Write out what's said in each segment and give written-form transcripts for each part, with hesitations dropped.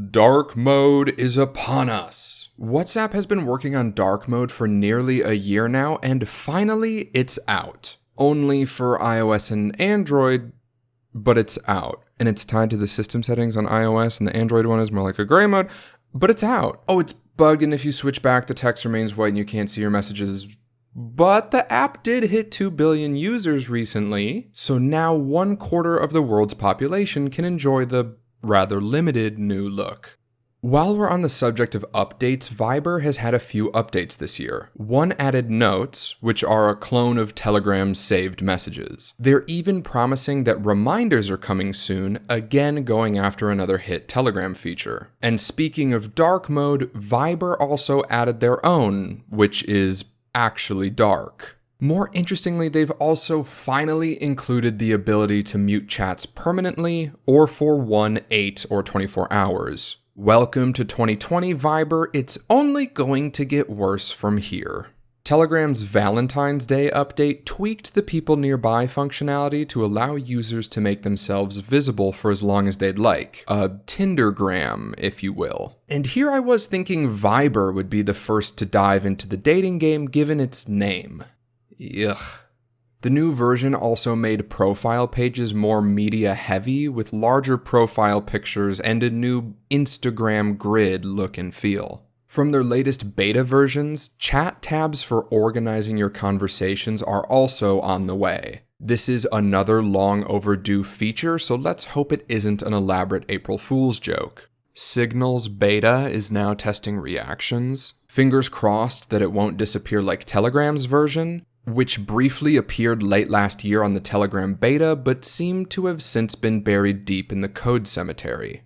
Dark mode is upon us. WhatsApp has been working on dark mode for nearly a year now, and finally it's out. Only for iOS and Android, but it's out. And it's tied to the system settings on iOS, and the Android one is more like a gray mode, but it's out. Oh, it's bugged, and if you switch back, the text remains white and you can't see your messages. But the app did hit 2 billion users recently, so now 1/4 of the world's population can enjoy the rather limited new look. While we're on the subject of updates, Viber has had a few updates this year. One added Notes, which are a clone of Telegram's saved messages. They're even promising that reminders are coming soon, again going after another hit Telegram feature. And speaking of dark mode, Viber also added their own, which is actually dark. More interestingly, they've also finally included the ability to mute chats permanently or for 1, 8, or 24 hours. Welcome to 2020, Viber. It's only going to get worse from here. Telegram's Valentine's Day update tweaked the people nearby functionality to allow users to make themselves visible for as long as they'd like. A Tindergram, if you will. And here I was thinking Viber would be the first to dive into the dating game given its name. Ugh. The new version also made profile pages more media heavy with larger profile pictures and a new Instagram grid look and feel. From their latest beta versions, chat tabs for organizing your conversations are also on the way. This is another long overdue feature, so let's hope it isn't an elaborate April Fool's joke. Signal's beta is now testing reactions. Fingers crossed that it won't disappear like Telegram's version, which briefly appeared late last year on the Telegram beta, but seemed to have since been buried deep in the code cemetery.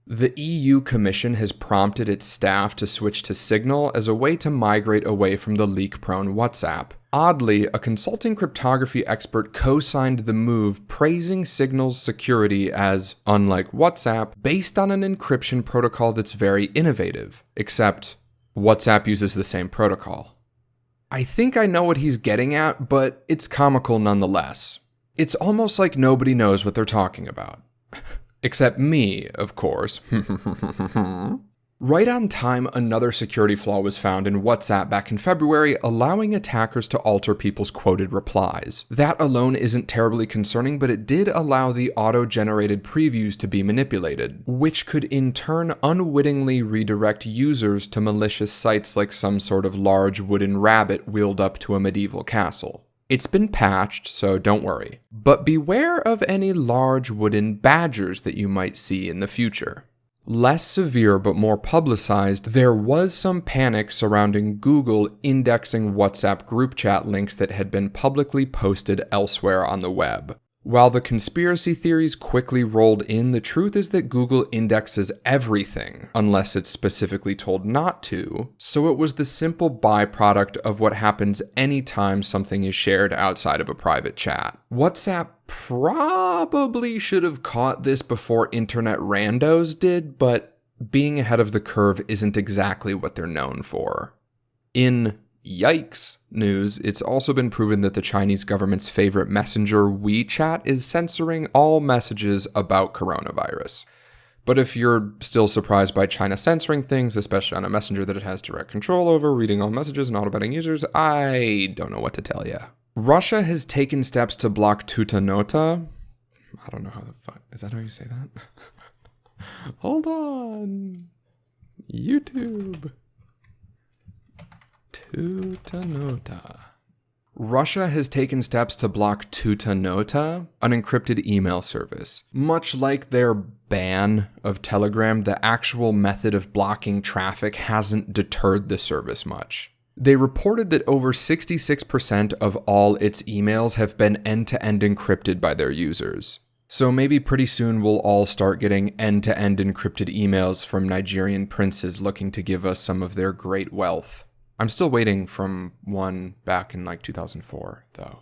The EU Commission has prompted its staff to switch to Signal as a way to migrate away from the leak-prone WhatsApp. Oddly, a consulting cryptography expert co-signed the move, praising Signal's security as, unlike WhatsApp, based on an encryption protocol that's very innovative. Except, WhatsApp uses the same protocol. I think I know what he's getting at, but it's comical nonetheless. It's almost like nobody knows what they're talking about. Except me, of course. Right on time, another security flaw was found in WhatsApp back in February, allowing attackers to alter people's quoted replies. That alone isn't terribly concerning, but it did allow the auto-generated previews to be manipulated, which could in turn unwittingly redirect users to malicious sites like some sort of large wooden rabbit wheeled up to a medieval castle. It's been patched, so don't worry. But beware of any large wooden badgers that you might see in the future. Less severe but more publicized, there was some panic surrounding Google indexing WhatsApp group chat links that had been publicly posted elsewhere on the web. While the conspiracy theories quickly rolled in, the truth is that Google indexes everything, unless it's specifically told not to, so it was the simple byproduct of what happens anytime something is shared outside of a private chat. WhatsApp probably should have caught this before internet randos did, but being ahead of the curve isn't exactly what they're known for. In yikes news, it's also been proven that the Chinese government's favorite messenger, WeChat, is censoring all messages about coronavirus. But if you're still surprised by China censoring things, especially on a messenger that it has direct control over, reading all messages and auto-betting users, I don't know what to tell you. Russia has taken steps to block Tutanota. I don't know how the fuck, is that how you say that? Hold on. YouTube. Tutanota. Russia has taken steps to block Tutanota, an encrypted email service. Much like their ban of Telegram, the actual method of blocking traffic hasn't deterred the service much. They reported that over 66% of all its emails have been end-to-end encrypted by their users. So maybe pretty soon we'll all start getting end-to-end encrypted emails from Nigerian princes looking to give us some of their great wealth. I'm still waiting from one back in 2004, though.